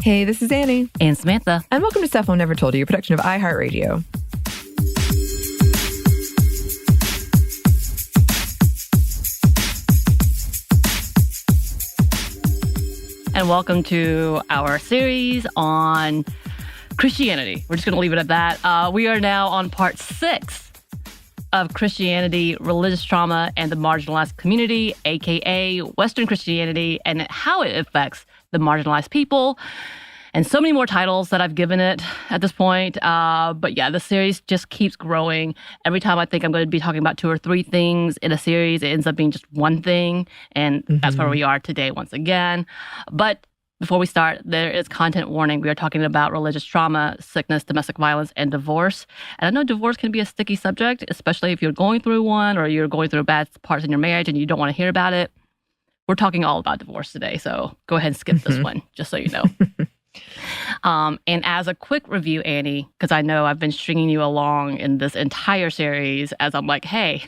Hey, this is Anney. And Samantha. And welcome to Stuff Mom Never Told You, a production of iHeartRadio. And welcome to our series on Christianity. We're just going to leave it at that. We are now on part 6 of Christianity, religious trauma, and the marginalized community, aka Western Christianity, and how it affects the marginalized people. And so many more titles that I've given it at this point. But yeah, the series just keeps growing. Every time I think I'm going to be talking about 2 or 3 things in a series, it ends up being just one thing. And that's where we are today once again. But before we start, there is content warning. We are talking about religious trauma, sickness, domestic violence, and divorce. And I know divorce can be a sticky subject, especially if you're going through one or you're going through bad parts in your marriage and you don't want to hear about it. We're talking all about divorce today, so go ahead and skip this one, just so you know. And as a quick review, Anney, because I know I've been stringing you along in this entire series as I'm like, hey,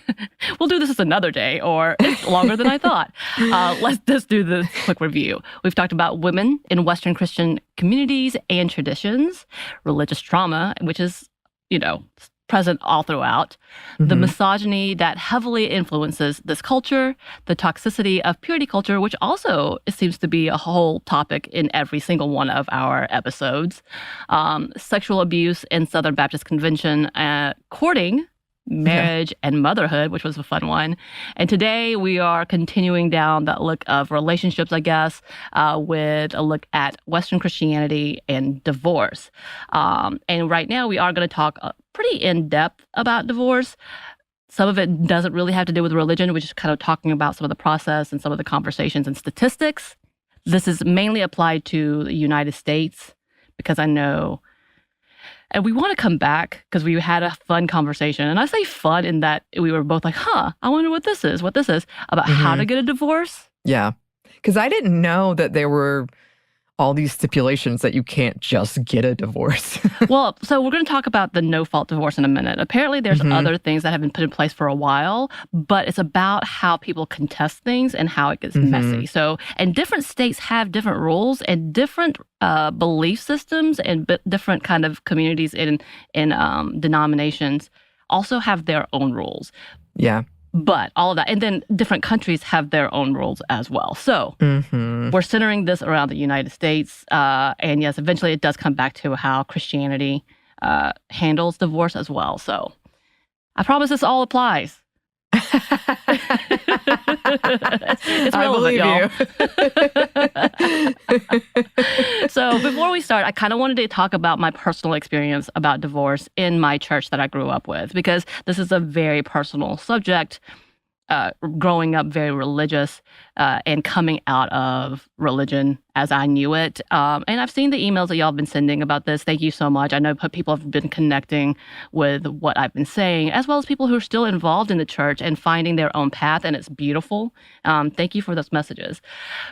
we'll do this another day, or it's longer than I thought. Let's just do this quick review. We've talked about women in Western Christian communities and traditions, religious trauma, which is, present all throughout, the misogyny that heavily influences this culture, the toxicity of purity culture, which also seems to be a whole topic in every single one of our episodes, sexual abuse in Southern Baptist Convention, courting, marriage, and motherhood, which was a fun one. And today we are continuing down that look of relationships, I guess, with a look at Western Christianity and divorce. And right now we are going to talk pretty in-depth about divorce. Some of it doesn't really have to do with religion. We're just kind of talking about some of the process and some of the conversations and statistics. This is mainly applied to the United States because I know. And we want to come back because we had a fun conversation. And I say fun in that we were both like, I wonder what this is, about how to get a divorce. Yeah, because I didn't know that there were all these stipulations that you can't just get a divorce. Well, so we're going to talk about the no-fault divorce in a minute. Apparently, there's other things that have been put in place for a while, but it's about how people contest things and how it gets messy. So, and different states have different rules and different belief systems, and different kind of communities in denominations also have their own rules. Yeah. But all of that, and then different countries have their own rules as well. So we're centering this around the United States. And yes, eventually it does come back to how Christianity handles divorce as well. So I promise this all applies. It's relevant, y'all. So before we start, I kind of wanted to talk about my personal experience about divorce in my church that I grew up with, because this is a very personal subject. Growing up very religious and coming out of religion as I knew it. And I've seen the emails that y'all have been sending about this. Thank you so much. I know people have been connecting with what I've been saying, as well as people who are still involved in the church and finding their own path, and it's beautiful. Thank you for those messages.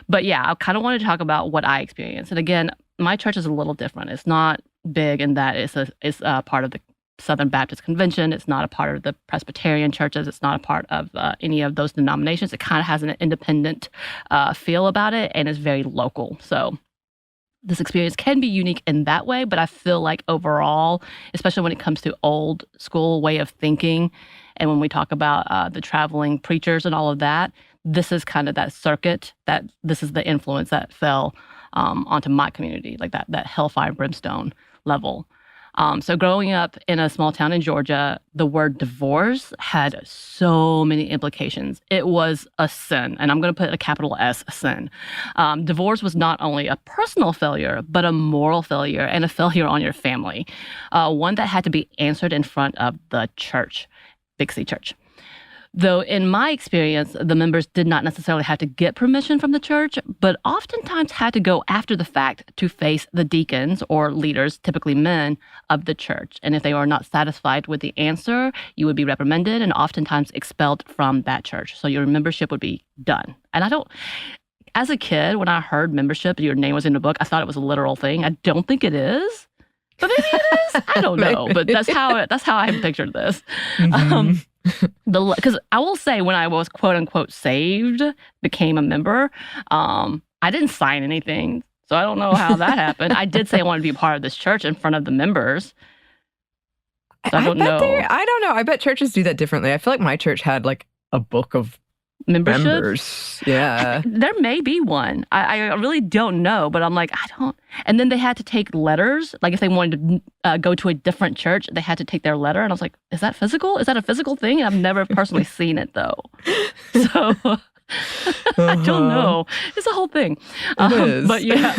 But yeah, I kind of wanted to talk about what I experienced. And again, my church is a little different. It's not big in that it's a part of the Southern Baptist Convention. It's not a part of the Presbyterian churches. It's not a part of any of those denominations. It kind of has an independent feel about it, and is very local. So this experience can be unique in that way, but I feel like overall, especially when it comes to old school way of thinking, and when we talk about the traveling preachers and all of that, this is kind of that circuit, that this is the influence that fell onto my community, like that hellfire and brimstone level. So growing up in a small town in Georgia, the word divorce had so many implications. It was a sin, and I'm going to put a capital S, sin. Divorce was not only a personal failure, but a moral failure and a failure on your family. One that had to be answered in front of the church, Big C Church. Though in my experience, the members did not necessarily have to get permission from the church, but oftentimes had to go after the fact to face the deacons or leaders, typically men, of the church. And if they were not satisfied with the answer, you would be reprimanded and oftentimes expelled from that church. So your membership would be done. And as a kid, when I heard membership, your name was in the book, I thought it was a literal thing. I don't think it is. But maybe it is. I don't know. But that's how I pictured this. Because I will say, when I was quote unquote saved, became a member, I didn't sign anything. So I don't know how that happened. I did say I wanted to be a part of this church in front of the members. So I don't know. I don't know. I bet churches do that differently. I feel like my church had like a book of Membership? members. Yeah. There may be one. I really don't know, but I'm like, I don't. And then they had to take letters. Like if they wanted to go to a different church, they had to take their letter. And I was like, is that physical? Is that a physical thing? I've never personally seen it though. So I don't know. It's a whole thing. It is. But yeah,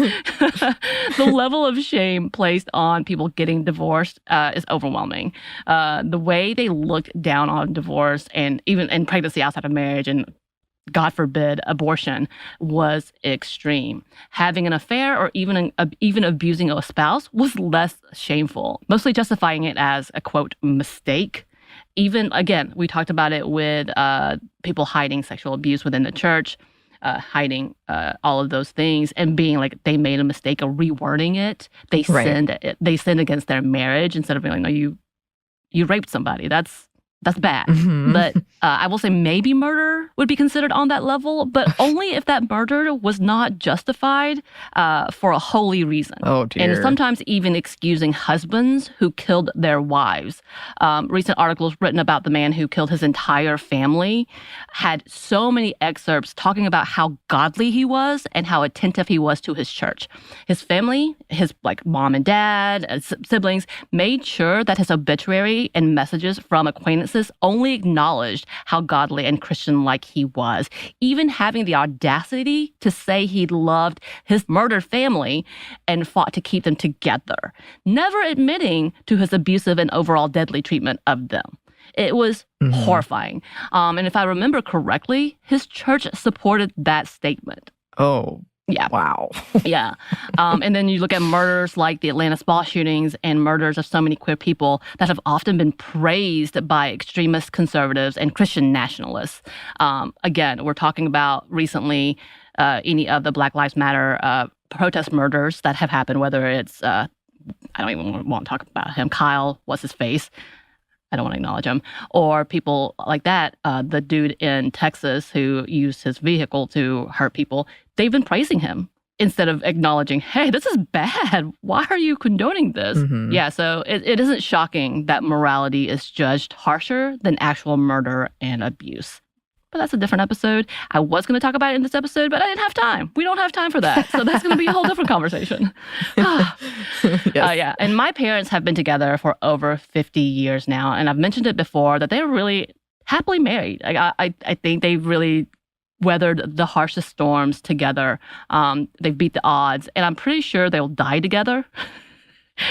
the level of shame placed on people getting divorced is overwhelming. The way they looked down on divorce and even in pregnancy outside of marriage and God forbid, abortion was extreme. Having an affair or even abusing a spouse was less shameful, mostly justifying it as a, quote, mistake. Even, again, we talked about it with people hiding sexual abuse within the church, hiding all of those things and being like they made a mistake of rewording it. They sinned against their marriage instead of being like, no, you raped somebody. That's bad. Mm-hmm. But I will say maybe murder would be considered on that level, but only if that murder was not justified for a holy reason. Oh, dear. And sometimes even excusing husbands who killed their wives. Recent articles written about the man who killed his entire family had so many excerpts talking about how godly he was and how attentive he was to his church. His family, his like mom and dad, siblings, made sure that his obituary and messages from acquaintances only acknowledged how godly and Christian-like he was, even having the audacity to say he loved his murdered family and fought to keep them together, never admitting to his abusive and overall deadly treatment of them. It was horrifying. And if I remember correctly, his church supported that statement. Oh, yeah. Wow. Yeah. And then you look at murders like the Atlanta spa shootings and murders of so many queer people that have often been praised by extremist conservatives and Christian nationalists. Again, we're talking about recently any of the Black Lives Matter protest murders that have happened, whether it's, I don't even want to talk about him, Kyle, what's his face? I don't want to acknowledge him. Or people like that, the dude in Texas who used his vehicle to hurt people, they've been praising him instead of acknowledging, hey, this is bad. Why are you condoning this? Mm-hmm. Yeah, so it isn't shocking that morality is judged harsher than actual murder and abuse. But that's a different episode. I was going to talk about it in this episode, but I didn't have time. We don't have time for that. So that's going to be a whole different conversation. Yes. Yeah. And my parents have been together for over 50 years now. And I've mentioned it before that they're really happily married. I think they really weathered the harshest storms together. They beat the odds. And I'm pretty sure they'll die together.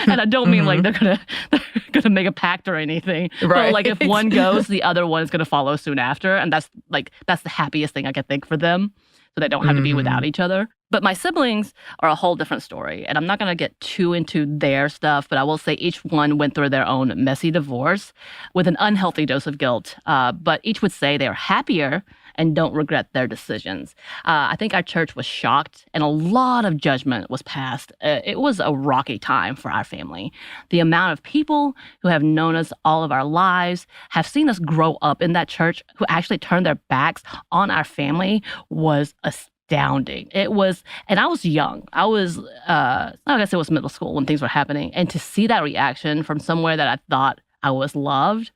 And I don't mean like they're gonna make a pact or anything. Right. But like if one goes, the other one is gonna follow soon after, and that's the happiest thing I could think for them, so they don't have to be without each other. But my siblings are a whole different story, and I'm not gonna get too into their stuff, but I will say each one went through their own messy divorce with an unhealthy dose of guilt. But each would say they are happier and don't regret their decisions. I think our church was shocked and a lot of judgment was passed. It was a rocky time for our family. The amount of people who have known us all of our lives, have seen us grow up in that church, who actually turned their backs on our family was astounding. It was, and I was young. I was, I guess it was middle school when things were happening. And to see that reaction from somewhere that I thought I was loved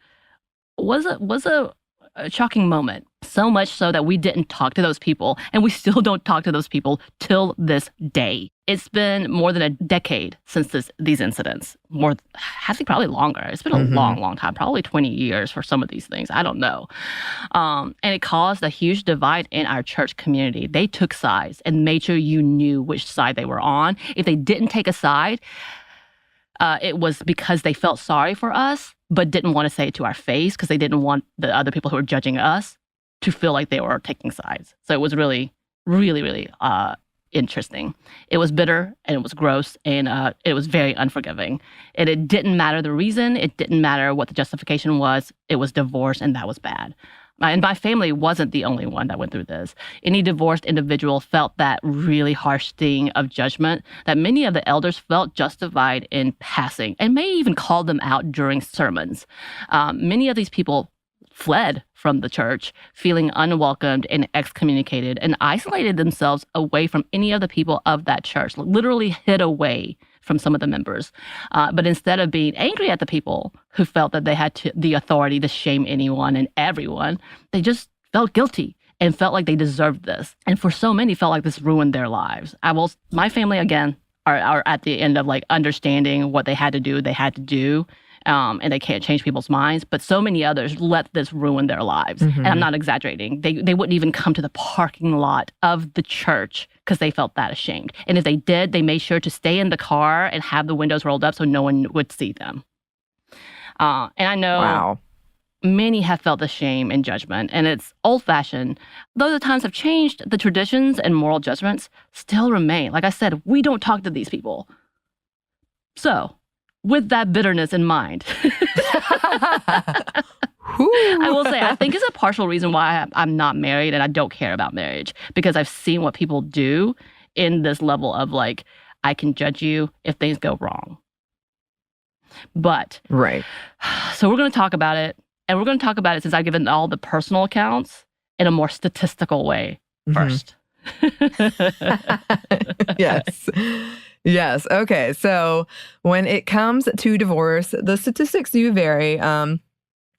was a shocking moment. So much so that we didn't talk to those people, and we still don't talk to those people till this day. It's been more than a decade since these incidents. I think probably longer. It's been a long, long time, probably 20 years for some of these things. I don't know. And it caused a huge divide in our church community. They took sides and made sure you knew which side they were on. If they didn't take a side, it was because they felt sorry for us, but didn't want to say it to our face because they didn't want the other people who were judging us to feel like they were taking sides. So it was really, really, really interesting. It was bitter and it was gross and it was very unforgiving. And it didn't matter the reason. It didn't matter what the justification was. It was divorce, and that was bad. And my family wasn't the only one that went through this. Any divorced individual felt that really harsh sting of judgment that many of the elders felt justified in passing, and may even call them out during sermons. Many of these people fled from the church, feeling unwelcomed and excommunicated, and isolated themselves away from any of the people of that church, literally hid away from some of the members. But instead of being angry at the people who felt that they had the authority to shame anyone and everyone, they just felt guilty and felt like they deserved this. And for so many, felt like this ruined their lives. My family, again, are at the end of like understanding what they had to do, and they can't change people's minds. But so many others let this ruin their lives. Mm-hmm. And I'm not exaggerating. They wouldn't even come to the parking lot of the church because they felt that ashamed. And if they did, they made sure to stay in the car and have the windows rolled up so no one would see them. And I know many have felt the shame and judgment, and it's old-fashioned. Though the times have changed, the traditions and moral judgments still remain. Like I said, we don't talk to these people. So, with that bitterness in mind, I will say, I think it's a partial reason why I'm not married and I don't care about marriage, because I've seen what people do in this level of like, I can judge you if things go wrong. But, so we're going to talk about it. And we're going to talk about it, since I've given all the personal accounts, in a more statistical way first. Yes. Okay. So when it comes to divorce, the statistics do vary.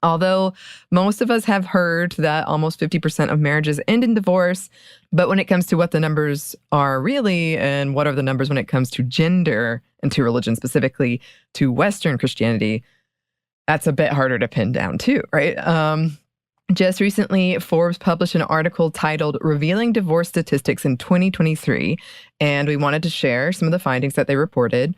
Although most of us have heard that almost 50% of marriages end in divorce. But when it comes to what the numbers are really, and what are the numbers when it comes to gender and to religion, specifically to Western Christianity, that's a bit harder to pin down too, right? Just recently, Forbes published an article titled Revealing Divorce Statistics in 2023, and we wanted to share some of the findings that they reported.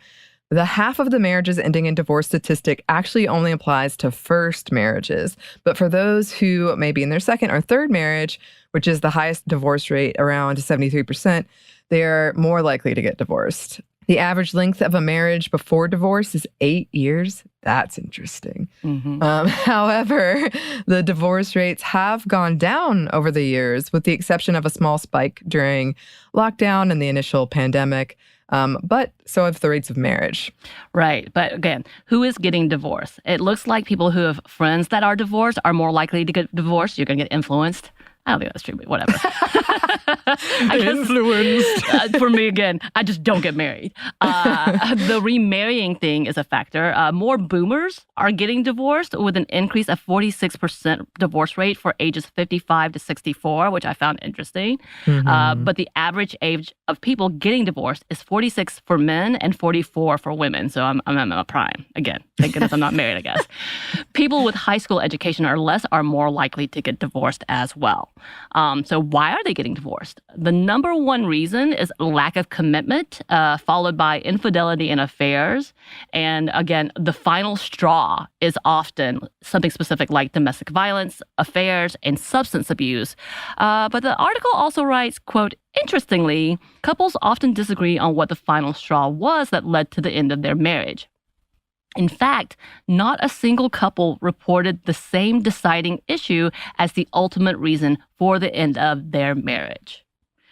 The half of the marriages ending in divorce statistic actually only applies to first marriages, but for those who may be in their second or third marriage, which is the highest divorce rate, around 73%, they are more likely to get divorced. The average length of a marriage before divorce is 8 years. That's interesting. Mm-hmm. However, the divorce rates have gone down over the years, with the exception of a small spike during lockdown and the initial pandemic. But so have the rates of marriage. Right. But again, who is getting divorced? It looks like people who have friends that are divorced are more likely to get divorced. You're going to get influenced. I don't think that's true, but whatever. Influenced. For me, again, I just don't get married. The remarrying thing is a factor. More boomers are getting divorced, with an increase of 46% divorce rate for ages 55 to 64, which I found interesting. Mm-hmm. But the average age of people getting divorced is 46 for men and 44 for women. So I'm a prime. Again, thank goodness I'm not married, I guess. People with high school education or less are more likely to get divorced as well. So why are they getting divorced? The number one reason is lack of commitment, followed by infidelity in affairs. And again, the final straw is often something specific like domestic violence, affairs, and substance abuse. But the article also writes, quote, interestingly, couples often disagree on what the final straw was that led to the end of their marriage. In fact, not a single couple reported the same deciding issue as the ultimate reason for the end of their marriage,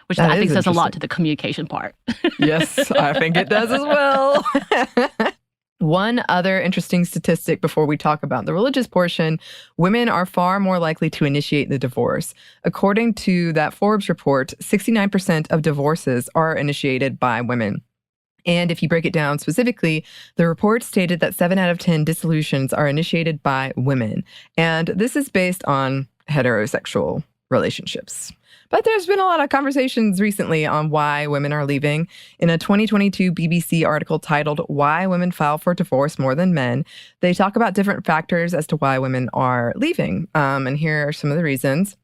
which I think says a lot to the communication part. Yes, I think it does as well. One other interesting statistic before we talk about the religious portion: women are far more likely to initiate the divorce. According to that Forbes report, 69% of divorces are initiated by women. And if you break it down specifically, the report stated that 7 out of 10 dissolutions are initiated by women. And this is based on heterosexual relationships. But there's been a lot of conversations recently on why women are leaving. In a 2022 BBC article titled Why Women File for Divorce More Than Men, they talk about different factors as to why women are leaving. And here are some of the reasons.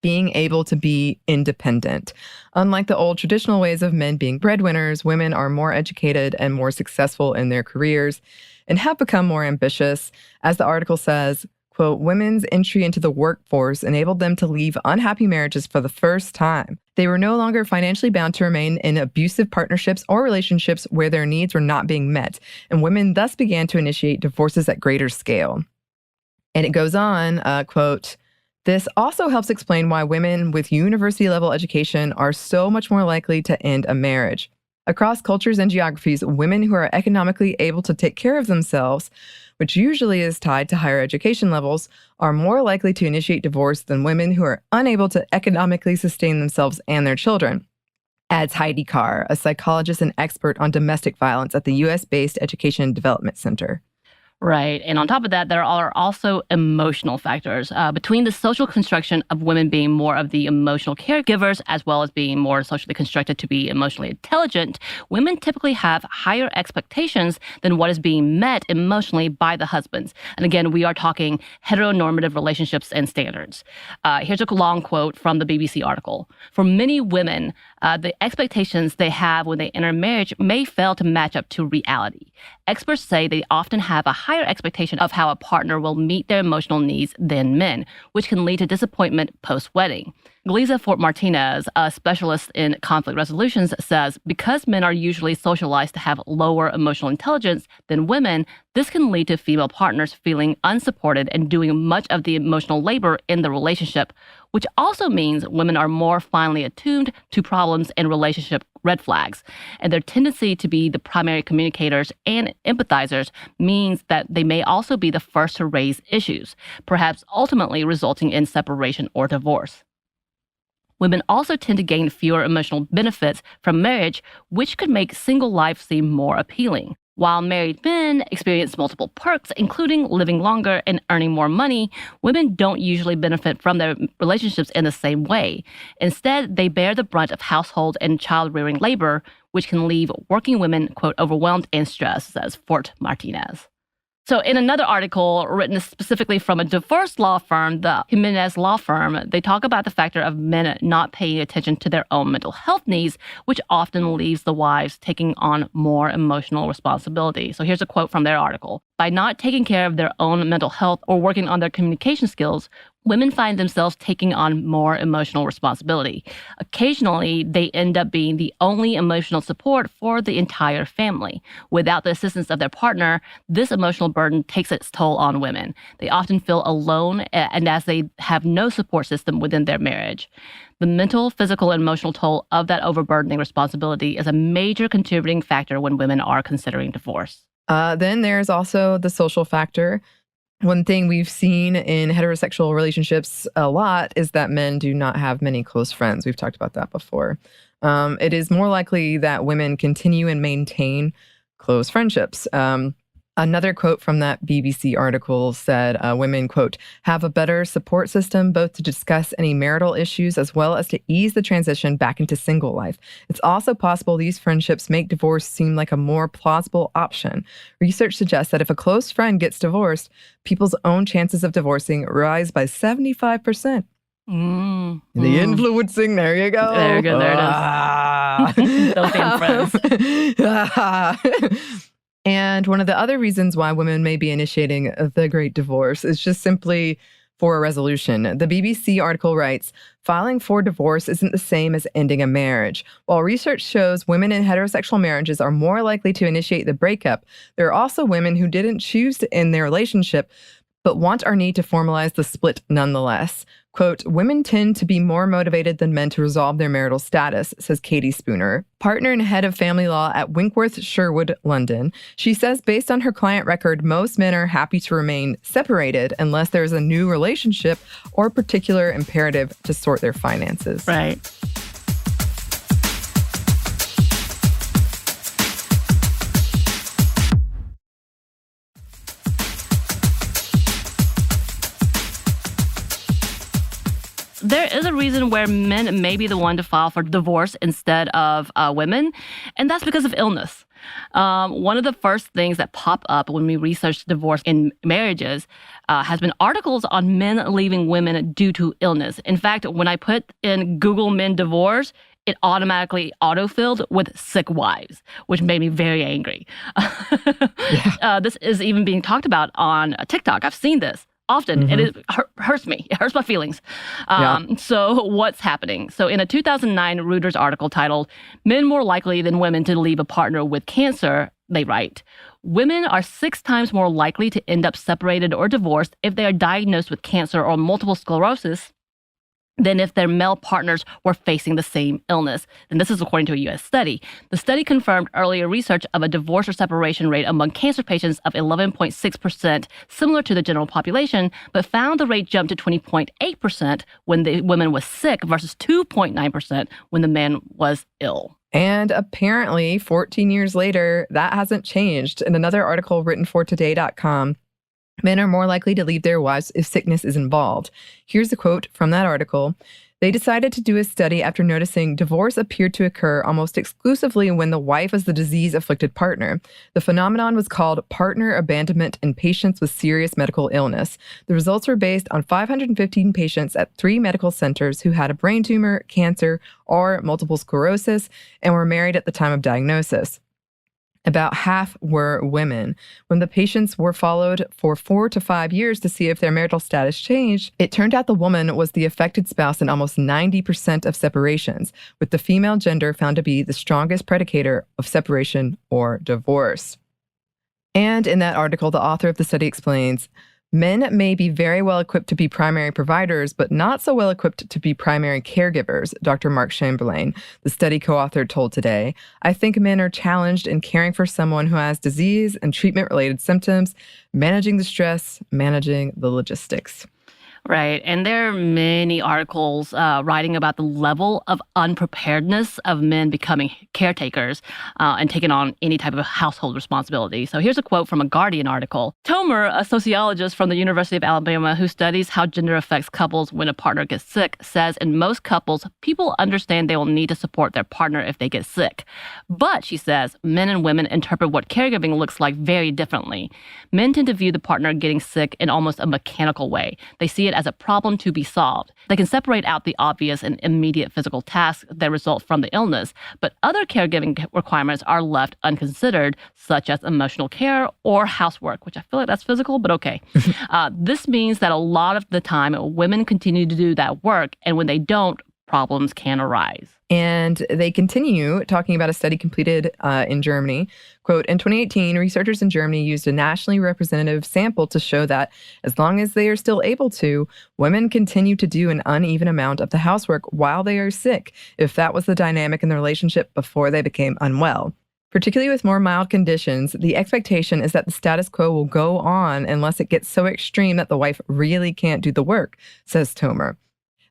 Being able to be independent. Unlike the old traditional ways of men being breadwinners, women are more educated and more successful in their careers and have become more ambitious. As the article says, quote, women's entry into the workforce enabled them to leave unhappy marriages for the first time. They were no longer financially bound to remain in abusive partnerships or relationships where their needs were not being met, and women thus began to initiate divorces at greater scale. And it goes on, quote, this also helps explain why women with university-level education are so much more likely to end a marriage. Across cultures and geographies, women who are economically able to take care of themselves which usually is tied to higher education levels, are more likely to initiate divorce than women who are unable to economically sustain themselves and their children, adds Heidi Carr, a psychologist and expert on domestic violence at the U.S.-based Education and Development Center. Right. And on top of that, there are also emotional factors. Between the social construction of women being more of the emotional caregivers, as well as being more socially constructed to be emotionally intelligent, women typically have higher expectations than what is being met emotionally by the husbands. And again, we are talking heteronormative relationships and standards. Here's a long quote from the BBC article. For many women, the expectations they have when they enter marriage may fail to match up to reality. Experts say they often have a higher expectation of how a partner will meet their emotional needs than men, which can lead to disappointment post-wedding. Glisa Fort-Martinez, a specialist in conflict resolutions, says because men are usually socialized to have lower emotional intelligence than women, this can lead to female partners feeling unsupported and doing much of the emotional labor in the relationship, which also means women are more finely attuned to problems and relationship red flags. And their tendency to be the primary communicators and empathizers means that they may also be the first to raise issues, perhaps ultimately resulting in separation or divorce. Women also tend to gain fewer emotional benefits from marriage, which could make single life seem more appealing. While married men experience multiple perks, including living longer and earning more money, women don't usually benefit from their relationships in the same way. Instead, they bear the brunt of household and child-rearing labor, which can leave working women, quote, overwhelmed and stressed, says Fort Martinez. So in another article written specifically from a divorce law firm, the Jimenez Law Firm, they talk about the factor of men not paying attention to their own mental health needs, which often leaves the wives taking on more emotional responsibility. So here's a quote from their article. By not taking care of their own mental health or working on their communication skills, women find themselves taking on more emotional responsibility. Occasionally, they end up being the only emotional support for the entire family. Without the assistance of their partner, this emotional burden takes its toll on women. They often feel alone, and as they have no support system within their marriage. The mental, physical, and emotional toll of that overburdening responsibility is a major contributing factor when women are considering divorce. Then there's also the social factor. One thing we've seen in heterosexual relationships a lot is that men do not have many close friends. We've talked about that before. It is more likely that women continue and maintain close friendships. Another quote from that BBC article said women, quote, have a better support system both to discuss any marital issues as well as to ease the transition back into single life. It's also possible these friendships make divorce seem like a more plausible option. Research suggests that if a close friend gets divorced, people's own chances of divorcing rise by 75%. The influencing, there you go. There you go, there it is. Those same friends. And one of the other reasons why women may be initiating the Great Divorce is just simply for a resolution. The BBC article writes, filing for divorce isn't the same as ending a marriage. While research shows women in heterosexual marriages are more likely to initiate the breakup, there are also women who didn't choose to end their relationship, but want or need to formalize the split nonetheless. Quote, women tend to be more motivated than men to resolve their marital status, says Katie Spooner, partner and head of family law at Winkworth Sherwood, London. She says based on her client record, most men are happy to remain separated unless there is a new relationship or particular imperative to sort their finances. Right. There is a reason where men may be the one to file for divorce instead of women, and that's because of illness. One of the first things that pop up when we research divorce in marriages has been articles on men leaving women due to illness. In fact, when I put in Google men divorce, it automatically autofilled with sick wives, which made me very angry. This is even being talked about on TikTok. I've seen this often, and it hurts me. It hurts my feelings. So what's happening? So in a 2009 Reuters article titled, Men More Likely Than Women to Leave a Partner with Cancer, they write, women are 6 times more likely to end up separated or divorced if they are diagnosed with cancer or multiple sclerosis than if their male partners were facing the same illness. And this is according to a U.S. study. The study confirmed earlier research of a divorce or separation rate among cancer patients of 11.6%, similar to the general population, but found the rate jump to 20.8% when the woman was sick versus 2.9% when the man was ill. And apparently, 14 years later, that hasn't changed. In another article written for today.com, men are more likely to leave their wives if sickness is involved. Here's a quote from that article. They decided to do a study after noticing divorce appeared to occur almost exclusively when the wife was the disease-afflicted partner. The phenomenon was called partner abandonment in patients with serious medical illness. The results were based on 515 patients at 3 medical centers who had a brain tumor, cancer, or multiple sclerosis, and were married at the time of diagnosis. About half were women. When the patients were followed for 4 to 5 years to see if their marital status changed, it turned out the woman was the affected spouse in almost 90% of separations, with the female gender found to be the strongest predicator of separation or divorce. And in that article, the author of the study explains, men may be very well equipped to be primary providers, but not so well equipped to be primary caregivers, Dr. Mark Chamberlain, the study co-author, told Today. I think men are challenged in caring for someone who has disease and treatment-related symptoms, managing the stress, managing the logistics. Right. And there are many articles writing about the level of unpreparedness of men becoming caretakers and taking on any type of household responsibility. So here's a quote from a Guardian article. Tomer, a sociologist from the University of Alabama who studies how gender affects couples when a partner gets sick, says in most couples, people understand they will need to support their partner if they get sick. But, she says, men and women interpret what caregiving looks like very differently. Men tend to view the partner getting sick in almost a mechanical way. They see it as a problem to be solved. They can separate out the obvious and immediate physical tasks that result from the illness, but other caregiving requirements are left unconsidered, such as emotional care or housework, which I feel like that's physical, but okay. This means that a lot of the time, women continue to do that work, and when they don't, problems can arise. And they continue talking about a study completed in Germany. Quote, in 2018, researchers in Germany used a nationally representative sample to show that as long as they are still able to, women continue to do an uneven amount of the housework while they are sick, if that was the dynamic in the relationship before they became unwell. Particularly with more mild conditions, the expectation is that the status quo will go on unless it gets so extreme that the wife really can't do the work, says Tomer.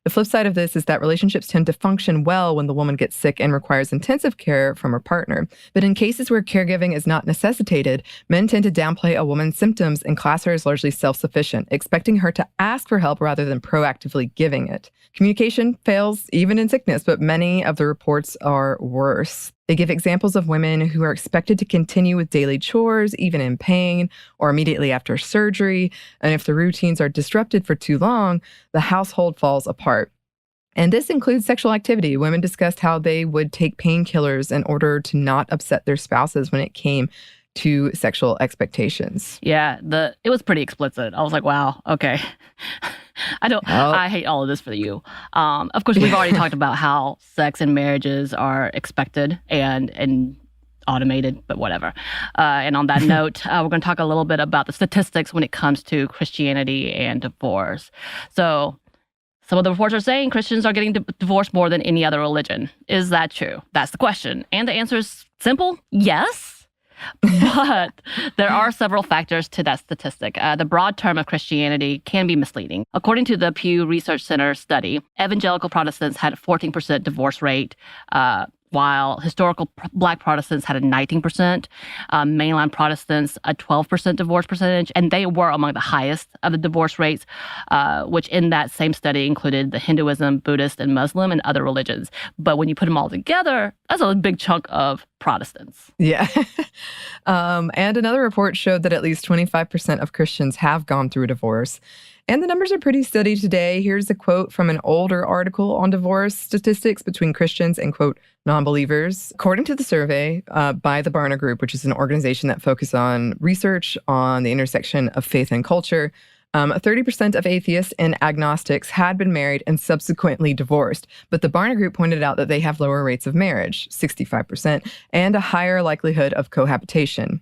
The flip side of this is that relationships tend to function well when the woman gets sick and requires intensive care from her partner. But in cases where caregiving is not necessitated, men tend to downplay a woman's symptoms and class her as largely self-sufficient, expecting her to ask for help rather than proactively giving it. Communication fails even in sickness, but many of the reports are worse. They give examples of women who are expected to continue with daily chores, even in pain, or immediately after surgery. And if the routines are disrupted for too long, the household falls apart. And this includes sexual activity. Women discussed how they would take painkillers in order to not upset their spouses when it came to sexual expectations. Yeah, it was pretty explicit. I was like, wow, okay. I hate all of this for you. Of course, we've already talked about how sex and marriages are expected and automated, but whatever. And on that note, we're going to talk a little bit about the statistics when it comes to Christianity and divorce. So some of the reports are saying Christians are getting divorced more than any other religion. Is that true? That's the question. And the answer is simple, yes. But there are several factors to that statistic. The broad term of Christianity can be misleading. According to the Pew Research Center study, evangelical Protestants had a 14% divorce rate, while historical Black Protestants had a 19%, mainline Protestants a 12% divorce percentage, and they were among the highest of the divorce rates, which in that same study included the Hinduism, Buddhist, and Muslim, and other religions. But when you put them all together, that's a big chunk of Protestants. Yeah. And another report showed that at least 25% of Christians have gone through a divorce. And the numbers are pretty steady today. Here's a quote from an older article on divorce statistics between Christians and, quote, non-believers. According to the survey by the Barna Group, which is an organization that focuses on research on the intersection of faith and culture, 30% of atheists and agnostics had been married and subsequently divorced, but the Barna Group pointed out that they have lower rates of marriage, 65%, and a higher likelihood of cohabitation.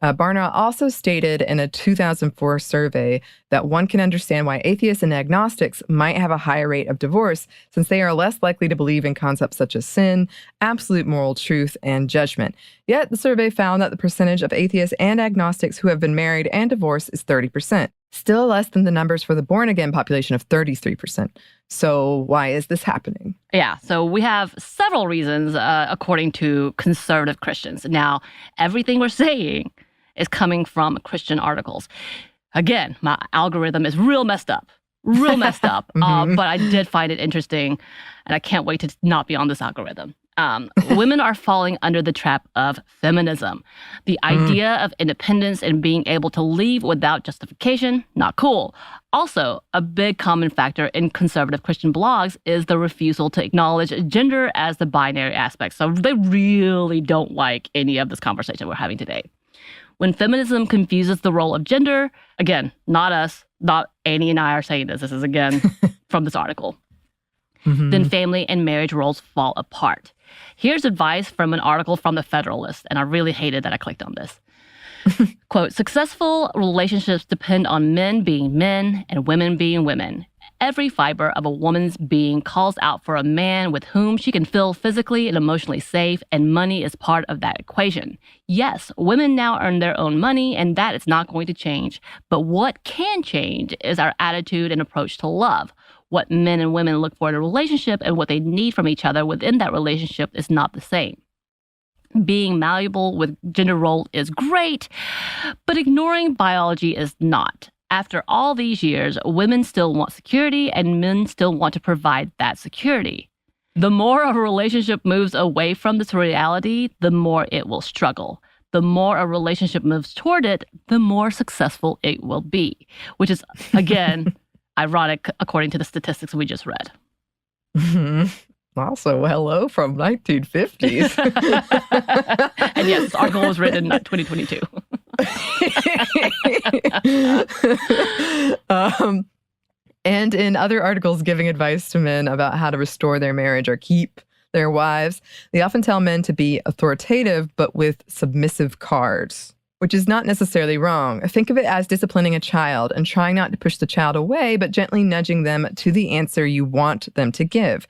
Barna also stated in a 2004 survey that one can understand why atheists and agnostics might have a higher rate of divorce since they are less likely to believe in concepts such as sin, absolute moral truth, and judgment. Yet the survey found that the percentage of atheists and agnostics who have been married and divorced is 30%, still less than the numbers for the born-again population of 33%. So why is this happening? Yeah, so we have several reasons according to conservative Christians. Now, everything we're saying is coming from Christian articles. Again, my algorithm is real messed up. But I did find it interesting, and I can't wait to not be on this algorithm. Women are falling under the trap of feminism. The idea of independence and being able to leave without justification, not cool. Also, a big common factor in conservative Christian blogs is the refusal to acknowledge gender as the binary aspect. So they really don't like any of this conversation we're having today. When feminism confuses the role of gender, again, not us, not Anney and I are saying this. This is, again, from this article. Then family and marriage roles fall apart. Here's advice from an article from The Federalist, and I really hated that I clicked on this. Quote, successful relationships depend on men being men and women being women. Every fiber of a woman's being calls out for a man with whom she can feel physically and emotionally safe, and money is part of that equation. Yes, women now earn their own money, and that is not going to change. But what can change is our attitude and approach to love. What men and women look for in a relationship and what they need from each other within that relationship is not the same. Being malleable with gender role is great, but ignoring biology is not. After all these years, women still want security and men still want to provide that security. The more a relationship moves away from this reality, the more it will struggle. The more a relationship moves toward it, the more successful it will be, which is, again, ironic according to the statistics we just read. Also, hello from 1950s. And yes, this article was written in 2022. And in other articles giving advice to men about how to restore their marriage or keep their wives, they often tell men to be authoritative, but with submissive cards, which is not necessarily wrong. Think of it as disciplining a child and trying not to push the child away, but gently nudging them to the answer you want them to give.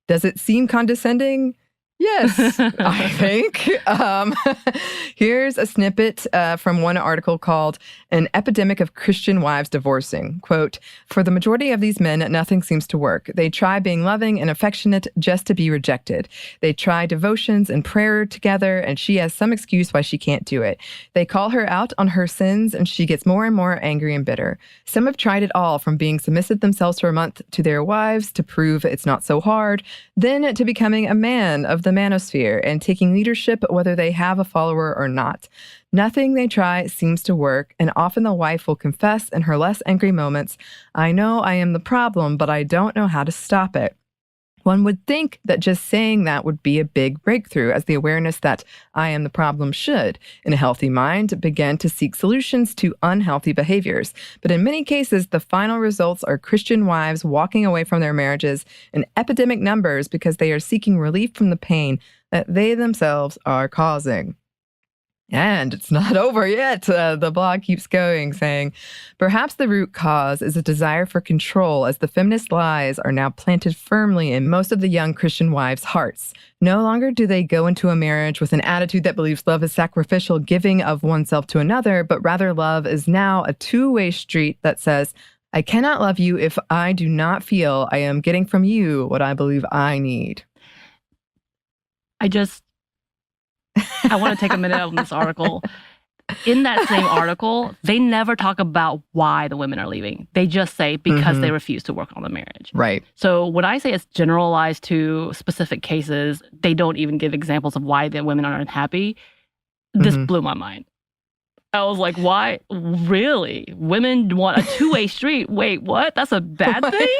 Does it seem condescending? Yes, I think. Here's a snippet from one article called An Epidemic of Christian Wives Divorcing. Quote, for the majority of these men, nothing seems to work. They try being loving and affectionate just to be rejected. They try devotions and prayer together, and she has some excuse why she can't do it. They call her out on her sins, and she gets more and more angry and bitter. Some have tried it all, from being submissive themselves for a month to their wives to prove it's not so hard, then to becoming a man of the manosphere and taking leadership whether they have a follower or not. Nothing they try seems to work, and often the wife will confess in her less angry moments, I know I am the problem, but I don't know how to stop it. One would think that just saying that would be a big breakthrough, as the awareness that I am the problem should, in a healthy mind, begin to seek solutions to unhealthy behaviors. But in many cases, the final results are Christian wives walking away from their marriages in epidemic numbers because they are seeking relief from the pain that they themselves are causing. And it's not over yet. The blog keeps going, saying, perhaps the root cause is a desire for control, as the feminist lies are now planted firmly in most of the young Christian wives' hearts. No longer do they go into a marriage with an attitude that believes love is sacrificial giving of oneself to another, but rather love is now a two-way street that says, I cannot love you if I do not feel I am getting from you what I believe I need. I want to take a minute on this article. In that same article, they never talk about why the women are leaving. They just say because they refuse to work on the marriage. Right. So when I say it's generalized to specific cases, they don't even give examples of why the women are unhappy. This blew my mind. I was like, why? Really? Women want a two-way street? Wait, what? That's a bad thing?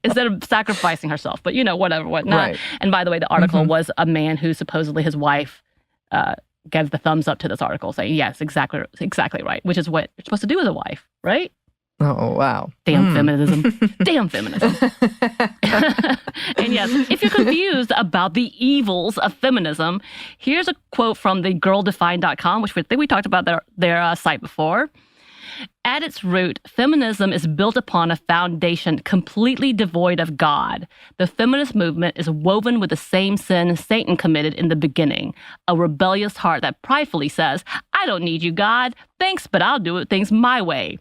Instead of sacrificing herself. But, whatever, whatnot. Right. And by the way, the article was a man who supposedly his wife gives the thumbs up to this article, saying, yes, exactly right, which is what you're supposed to do as a wife, right? Oh, wow. Damn feminism. Damn feminism. And yes, if you're confused about the evils of feminism, here's a quote from the girldefined.com, which I think we talked about their site before. At its root, feminism is built upon a foundation completely devoid of God. The feminist movement is woven with the same sin Satan committed in the beginning, a rebellious heart that pridefully says, I don't need you, God. Thanks, but I'll do things my way.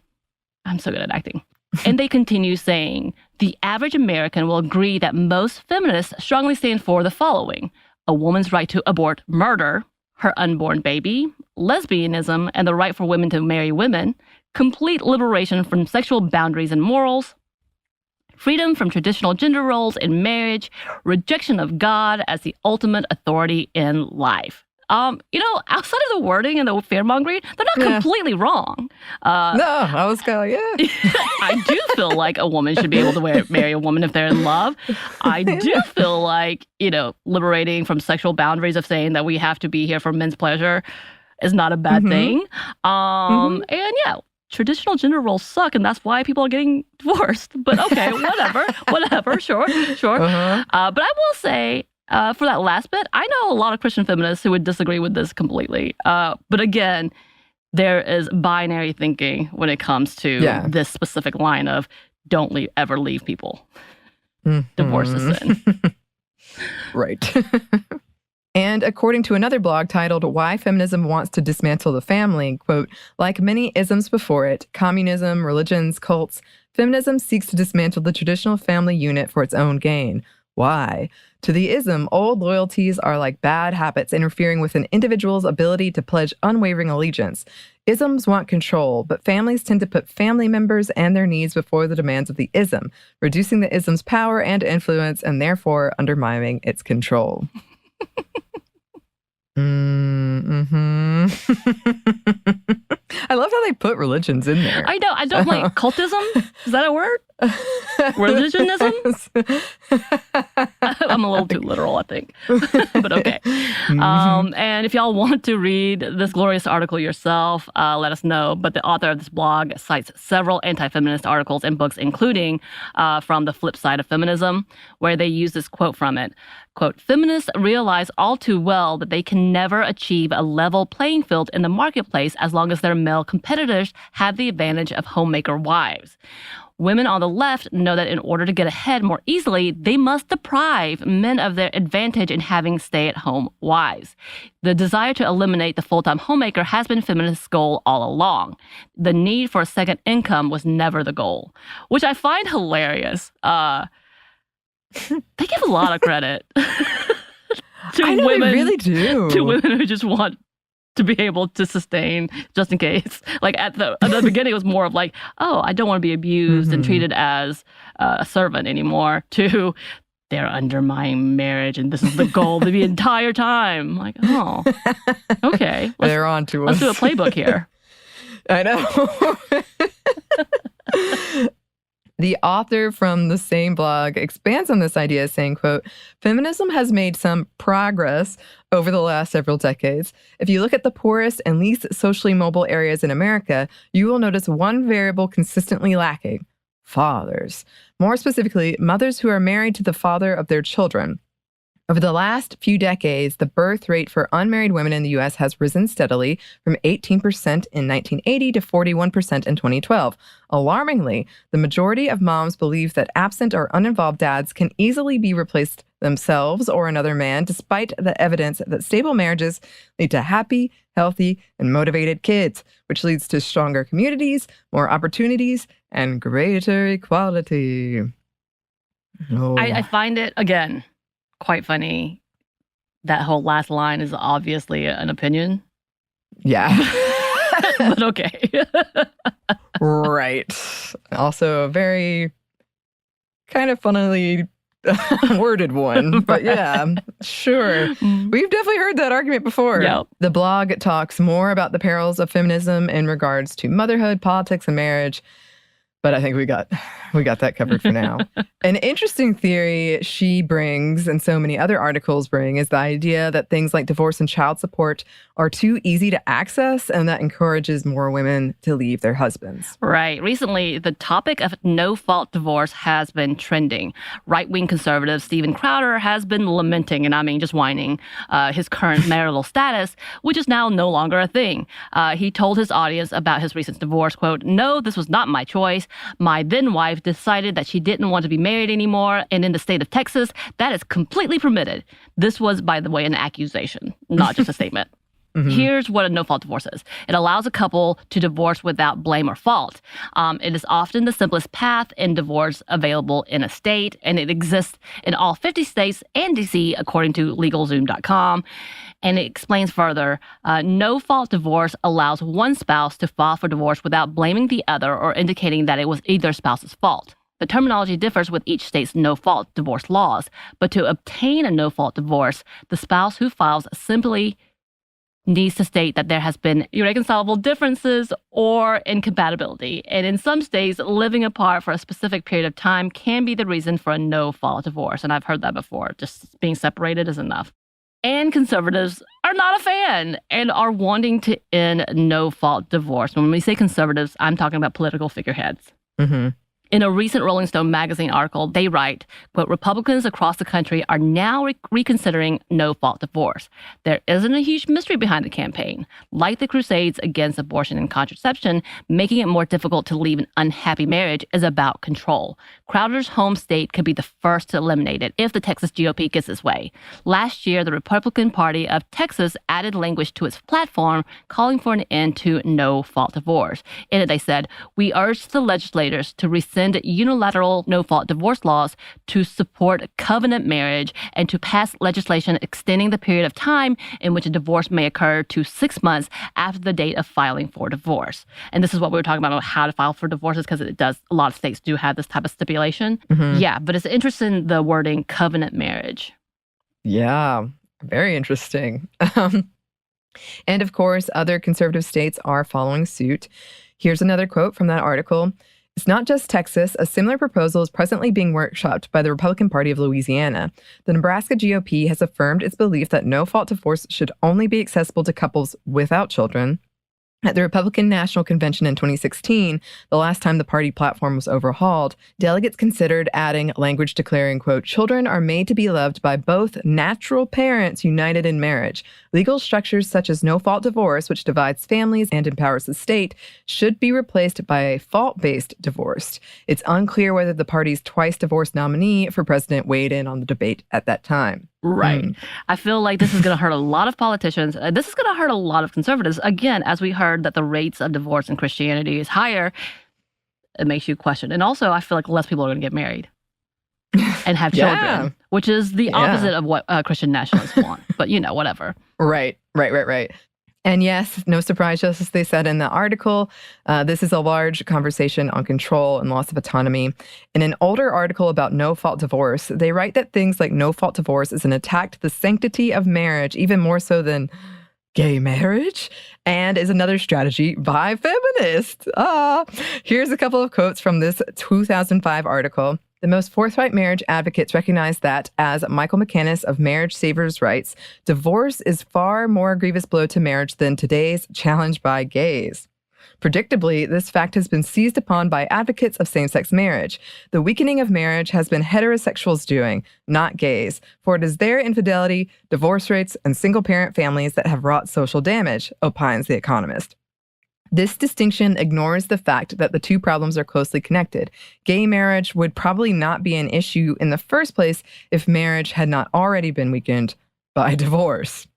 I'm so good at acting. And they continue saying, the average American will agree that most feminists strongly stand for the following: a woman's right to abort murder, her unborn baby, lesbianism and the right for women to marry women, complete liberation from sexual boundaries and morals, freedom from traditional gender roles in marriage, rejection of God as the ultimate authority in life. Outside of the wording and the fear-mongering, they're not completely wrong. No, I was kind of I do feel like a woman should be able to marry a woman if they're in love. I do feel like, liberating from sexual boundaries of saying that we have to be here for men's pleasure is not a bad thing. And yeah, traditional gender roles suck, and that's why people are getting divorced. But okay, whatever, sure. But I will say, for that last bit, I know a lot of Christian feminists who would disagree with this completely. But again, there is binary thinking when it comes to this specific line of don't ever leave people. Divorce is sin. Right. And according to another blog titled Why Feminism Wants to Dismantle the Family, quote, like many isms before it, communism, religions, cults, feminism seeks to dismantle the traditional family unit for its own gain. Why? To the ism, old loyalties are like bad habits interfering with an individual's ability to pledge unwavering allegiance. Isms want control, but families tend to put family members and their needs before the demands of the ism, reducing the ism's power and influence and therefore undermining its control. I love how they put religions in there. I know. I don't like cultism. Is that a word? Religionism? I'm a little too literal, I think. But okay. And if y'all want to read this glorious article yourself, let us know. But the author of this blog cites several anti-feminist articles and books, including from The Flip Side of Feminism, where they use this quote from it. Quote, feminists realize all too well that they can never achieve a level playing field in the marketplace as long as their male competitors have the advantage of homemaker wives. Women on the left know that in order to get ahead more easily, they must deprive men of their advantage in having stay-at-home wives. The desire to eliminate the full-time homemaker has been feminists' goal all along. The need for a second income was never the goal, which I find hilarious. They give a lot of credit to I know, women. they really do. To women who just want to be able to sustain just in case. Like at the beginning, it was more of like, oh, I don't want to be abused and treated as a servant anymore, to they're under my marriage and this is the goal the entire time. Like, oh, okay. They're on to us. Let's do a playbook here. I know. The author from the same blog expands on this idea, saying, quote, feminism has made some progress over the last several decades. If you look at the poorest and least socially mobile areas in America, you will notice one variable consistently lacking: fathers. More specifically, mothers who are married to the father of their children. Over the last few decades, the birth rate for unmarried women in the U.S. has risen steadily from 18% in 1980 to 41% in 2012. Alarmingly, the majority of moms believe that absent or uninvolved dads can easily be replaced themselves or another man, despite the evidence that stable marriages lead to happy, healthy, and motivated kids, which leads to stronger communities, more opportunities, and greater equality. Oh. I find it, again, quite funny. That whole last line is obviously an opinion. Yeah. But okay. Right. Also a very kind of funnily worded one. But yeah, sure. We've definitely heard that argument before. Yep. The blog talks more about the perils of feminism in regards to motherhood, politics, and marriage. But I think we got that covered for now. An interesting theory she brings, and so many other articles bring, is the idea that things like divorce and child support are too easy to access, and that encourages more women to leave their husbands. Right. Recently, the topic of no-fault divorce has been trending. Right-wing conservative Steven Crowder has been lamenting, and I mean just whining, his current marital status, which is now no longer a thing. He told his audience about his recent divorce, quote, "No, this was not my choice. My then wife decided that she didn't want to be married anymore, and in the state of Texas, that is completely permitted." This was, by the way, an accusation, not just a statement. Mm-hmm. Here's what a no-fault divorce is. It allows a couple to divorce without blame or fault. It is often the simplest path in divorce available in a state, and it exists in all 50 states and D.C., according to LegalZoom.com. And it explains further, no-fault divorce allows one spouse to file for divorce without blaming the other or indicating that it was either spouse's fault. The terminology differs with each state's no-fault divorce laws, but to obtain a no-fault divorce, the spouse who files simply needs to state that there has been irreconcilable differences or incompatibility. And in some states, living apart for a specific period of time can be the reason for a no-fault divorce. And I've heard that before. Just being separated is enough. And conservatives are not a fan and are wanting to end no-fault divorce. When we say conservatives, I'm talking about political figureheads. Mm-hmm. In a recent Rolling Stone magazine article, they write, quote, "Republicans across the country are now reconsidering no-fault divorce. There isn't a huge mystery behind the campaign. Like the crusades against abortion and contraception, making it more difficult to leave an unhappy marriage is about control. Crowder's home state could be the first to eliminate it if the Texas GOP gets its way. Last year, the Republican Party of Texas added language to its platform calling for an end to no-fault divorce. In it, they said, "We urge the legislators to rescind unilateral no-fault divorce laws, to support covenant marriage, and to pass legislation extending the period of time in which a divorce may occur to 6 months after the date of filing for divorce." And this is what we were talking about how to file for divorces, because it does, a lot of states do have this type of stipulation. Mm-hmm. Yeah, but it's interesting, the wording covenant marriage. Yeah, very interesting. And of course, other conservative states are following suit. Here's another quote from that article. "It's not just Texas. A similar proposal is presently being workshopped by the Republican Party of Louisiana. The Nebraska GOP has affirmed its belief that no-fault divorce should only be accessible to couples without children. At the Republican National Convention in 2016, the last time the party platform was overhauled, delegates considered adding language declaring, quote, "Children are made to be loved by both natural parents united in marriage. Legal structures such as no-fault divorce, which divides families and empowers the state, should be replaced by a fault-based divorce." It's unclear whether the party's twice-divorced nominee for president weighed in on the debate at that time. Right. I feel like this is going to hurt a lot of politicians. This is going to hurt a lot of conservatives. Again, as we heard that the rates of divorce in Christianity is higher, it makes you question. And also, I feel like less people are going to get married and have children, which is the opposite of what Christian nationalists want. But, whatever. Right. And yes, no surprise, just as they said in the article, this is a large conversation on control and loss of autonomy. In an older article about no-fault divorce, they write that things like no-fault divorce is an attack to the sanctity of marriage, even more so than gay marriage, and is another strategy by feminists. Here's a couple of quotes from this 2005 article. "The most forthright marriage advocates recognize that, as Michael McCannis of Marriage Savers writes, divorce is far more grievous blow to marriage than today's challenge by gays. Predictably, this fact has been seized upon by advocates of same-sex marriage. The weakening of marriage has been heterosexuals' doing, not gays, for it is their infidelity, divorce rates, and single-parent families that have wrought social damage," opines The Economist. This distinction ignores the fact that the two problems are closely connected. Gay marriage would probably not be an issue in the first place if marriage had not already been weakened by divorce.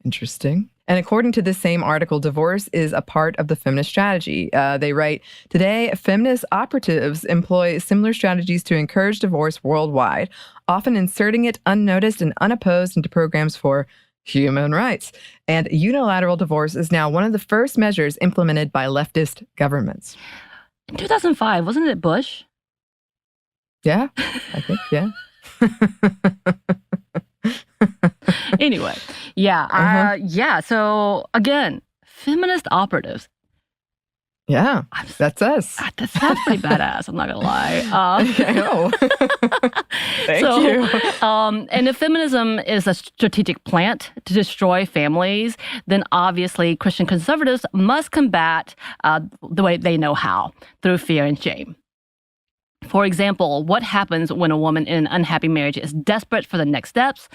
Interesting. And according to this same article, divorce is a part of the feminist strategy. They write, "Today, feminist operatives employ similar strategies to encourage divorce worldwide, often inserting it unnoticed and unopposed into programs for human rights. And unilateral divorce is now one of the first measures implemented by leftist governments." In 2005, wasn't it Bush? Yeah, I think, yeah. Anyway, so again, feminist operatives. Yeah, that's us. That sounds pretty badass. I'm not gonna lie. I know. Thank you. And if feminism is a strategic plant to destroy families, then obviously Christian conservatives must combat the way they know how, through fear and shame. For example, what happens when a woman in an unhappy marriage is desperate for the next steps?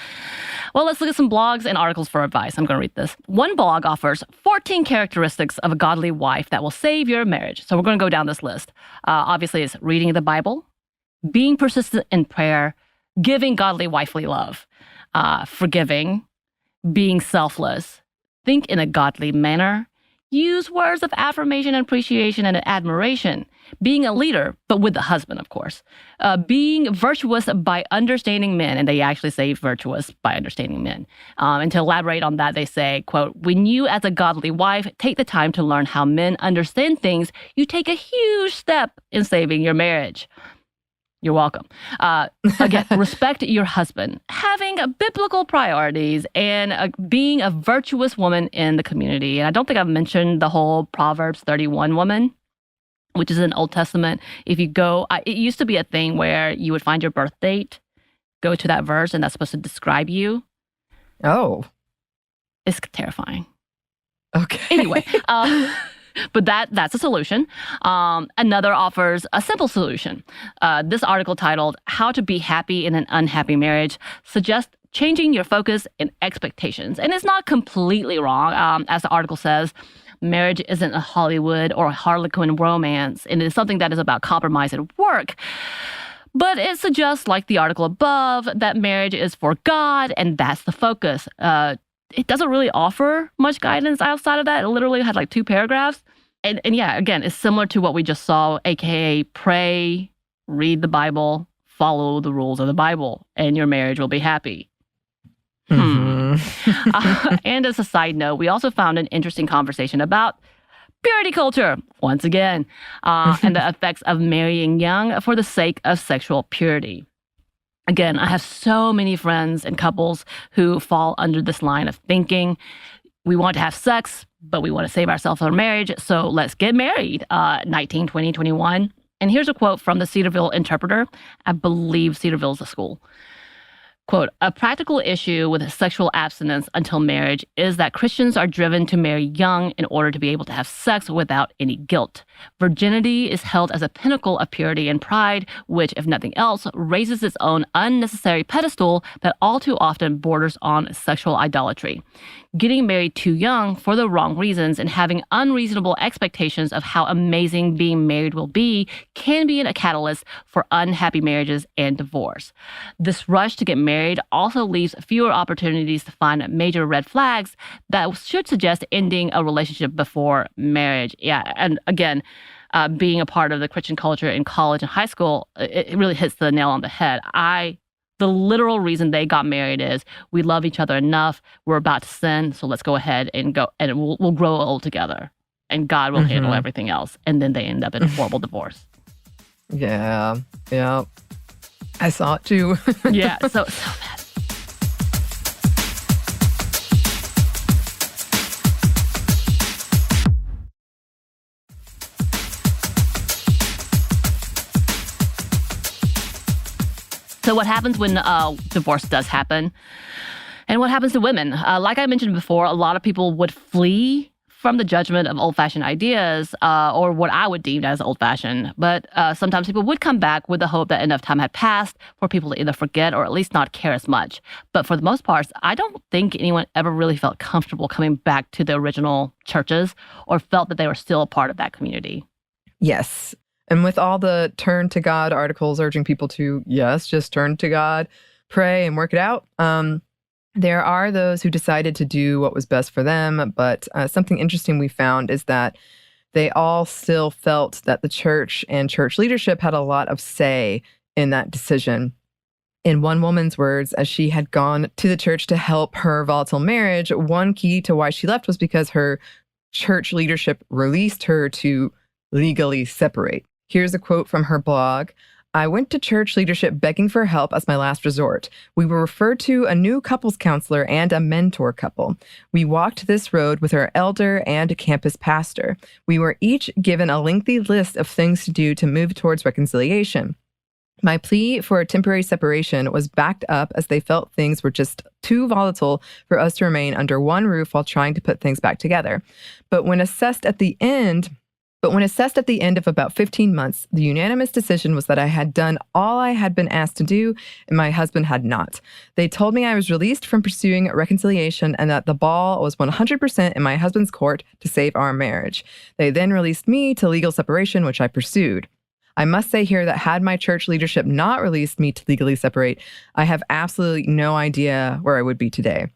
Well, let's look at some blogs and articles for advice. I'm going to read this. One blog offers 14 characteristics of a godly wife that will save your marriage. So we're going to go down this list. Obviously, it's reading the Bible, being persistent in prayer, giving godly wifely love, forgiving, being selfless, think in a godly manner, use words of affirmation and appreciation and admiration, being a leader, but with the husband, of course, being virtuous by understanding men, and they actually say virtuous by understanding men. And to elaborate on that, they say, quote, when you as a godly wife take the time to learn how men understand things, you take a huge step in saving your marriage. You're welcome. Again, respect your husband, having biblical priorities, and being a virtuous woman in the community. And I don't think I've mentioned the whole Proverbs 31 woman, which is an Old Testament. If you go, it used to be a thing where you would find your birth date, go to that verse, and that's supposed to describe you. Oh. It's terrifying. Okay. Anyway. But that's a solution. Another offers a simple solution. This article titled, How to Be Happy in an Unhappy Marriage, suggests changing your focus and expectations. And it's not completely wrong. As the article says, marriage isn't a Hollywood or a Harlequin romance, and it is something that is about compromise at work. But it suggests, like the article above, that marriage is for God, and that's the focus. It doesn't really offer much guidance outside of that. It literally had like 2 paragraphs. And yeah, again, it's similar to what we just saw, aka pray, read the Bible, follow the rules of the Bible, and your marriage will be happy. And as a side note, we also found an interesting conversation about purity culture, once again, and the effects of marrying young for the sake of sexual purity. Again, I have so many friends and couples who fall under this line of thinking. We want to have sex, but we want to save ourselves for marriage, so let's get married. 19, 20, 21. And here's a quote from the Cedarville Interpreter. I believe Cedarville is a school. Quote, a practical issue with sexual abstinence until marriage is that Christians are driven to marry young in order to be able to have sex without any guilt. Virginity is held as a pinnacle of purity and pride, which, if nothing else, raises its own unnecessary pedestal that all too often borders on sexual idolatry. Getting married too young for the wrong reasons and having unreasonable expectations of how amazing being married will be can be a catalyst for unhappy marriages and divorce. This rush to get married also leaves fewer opportunities to find major red flags that should suggest ending a relationship before marriage. Yeah, and again, being a part of the Christian culture in college and high school, it really hits the nail on the head. The literal reason they got married is we love each other enough. We're about to sin, so let's go ahead and go, and we'll grow old together, and God will handle everything else. And then they end up in a horrible divorce. Yeah. I saw it too. Yeah, so bad. So what happens when divorce does happen? And what happens to women? Like I mentioned before, a lot of people would flee from the judgment of old-fashioned ideas, or what I would deem as old-fashioned. But sometimes people would come back with the hope that enough time had passed for people to either forget or at least not care as much. But for the most part, I don't think anyone ever really felt comfortable coming back to the original churches or felt that they were still a part of that community. Yes. And with all the turn to God articles urging people to, yes, just turn to God, pray, and work it out, there are those who decided to do what was best for them. But something interesting we found is that they all still felt that the church and church leadership had a lot of say in that decision. In one woman's words, as she had gone to the church to help her volatile marriage, one key to why she left was because her church leadership released her to legally separate. Here's a quote from her blog. I went to church leadership begging for help as my last resort. We were referred to a new couples counselor and a mentor couple. We walked this road with our elder and a campus pastor. We were each given a lengthy list of things to do to move towards reconciliation. My plea for a temporary separation was backed up as they felt things were just too volatile for us to remain under one roof while trying to put things back together. But when assessed at the end of about 15 months, the unanimous decision was that I had done all I had been asked to do, and my husband had not. They told me I was released from pursuing reconciliation and that the ball was 100% in my husband's court to save our marriage. They then released me to legal separation, which I pursued. I must say here that had my church leadership not released me to legally separate, I have absolutely no idea where I would be today.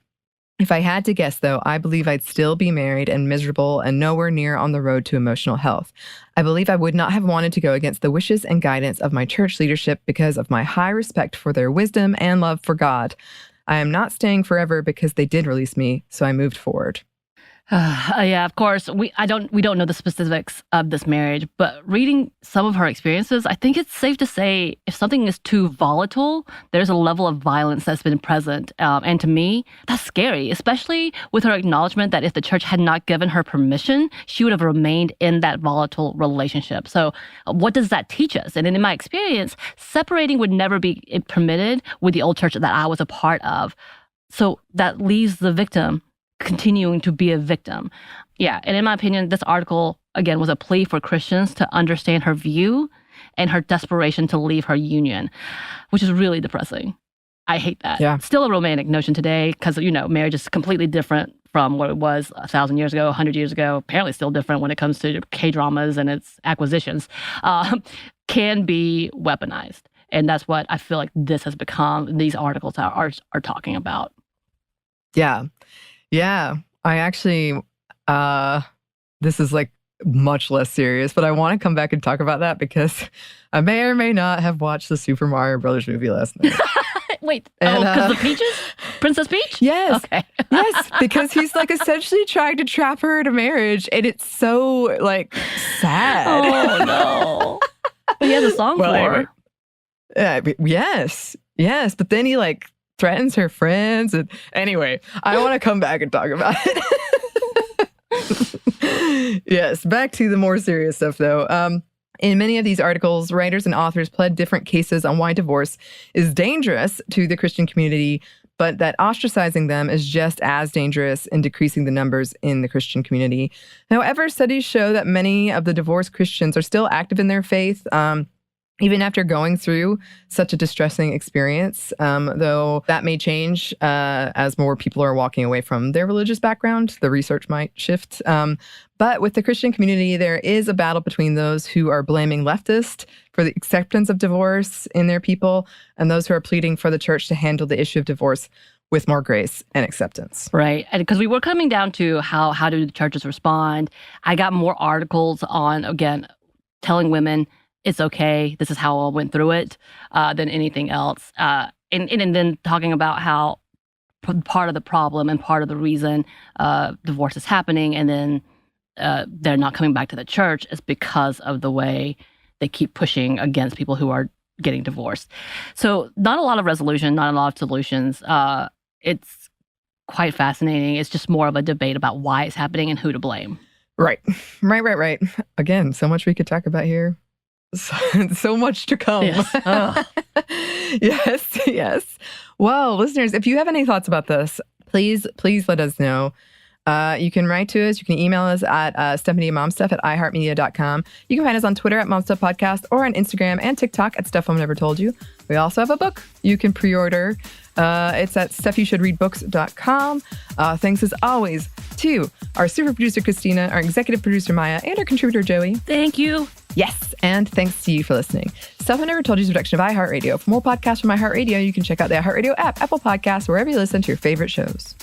If I had to guess, though, I believe I'd still be married and miserable and nowhere near on the road to emotional health. I believe I would not have wanted to go against the wishes and guidance of my church leadership because of my high respect for their wisdom and love for God. I am not staying forever because they did release me, so I moved forward. Yeah, of course. We don't know the specifics of this marriage, but reading some of her experiences, I think it's safe to say if something is too volatile, there's a level of violence that's been present. And to me, that's scary, especially with her acknowledgement that if the church had not given her permission, she would have remained in that volatile relationship. So what does that teach us? And in my experience, separating would never be permitted with the old church that I was a part of. So that leaves the victim continuing to be a victim. Yeah, and in my opinion, this article, again, was a plea for Christians to understand her view and her desperation to leave her union, which is really depressing. I hate that. Yeah. Still a romantic notion today because, marriage is completely different from what it was 1,000 years ago, 100 years ago, apparently still different when it comes to K-dramas and its acquisitions, can be weaponized. And that's what I feel like this has become, these articles are talking about. Yeah, I actually, this is like much less serious, but I want to come back and talk about that because I may or may not have watched the Super Mario Brothers movie last night. Wait, because the Peaches? Princess Peach? Yes. Okay. Yes, because he's like essentially trying to trap her into marriage, and it's so like sad. Oh, no. But he has a song for her. Yes, but then he like threatens her friends. And anyway, I want to come back and talk about it. Yes, back to the more serious stuff, though. In many of these articles, writers and authors pled different cases on why divorce is dangerous to the Christian community, but that ostracizing them is just as dangerous in decreasing the numbers in the Christian community. However, studies show that many of the divorced Christians are still active in their faith, even after going through such a distressing experience, though that may change as more people are walking away from their religious background. The research might shift. But with the Christian community, there is a battle between those who are blaming leftists for the acceptance of divorce in their people and those who are pleading for the church to handle the issue of divorce with more grace and acceptance. Right. And because we were coming down to how do the churches respond, I got more articles on, again, telling women, it's okay, this is how I went through it, than anything else. And then talking about how part of the problem and part of the reason divorce is happening and then they're not coming back to the church is because of the way they keep pushing against people who are getting divorced. So not a lot of resolution, not a lot of solutions. It's quite fascinating. It's just more of a debate about why it's happening and who to blame. Right. Again, so much we could talk about here. So much to come. Yes. Yes. Well, listeners, if you have any thoughts about this, please let us know. You can write to us. You can email us at stephaniemomstuff@iheartmedia.com. You can find us on Twitter at momstuffpodcast or on Instagram and TikTok at Stuff Mom Never Told You. We also have a book you can pre-order. It's at stuffyoushouldreadbooks.com. Thanks as always to our super producer, Christina, our executive producer, Maya, and our contributor, Joey. Thank you. Yes, and thanks to you for listening. Stuff I Never Told You is a production of iHeartRadio. For more podcasts from iHeartRadio, you can check out the iHeartRadio app, Apple Podcasts, wherever you listen to your favorite shows.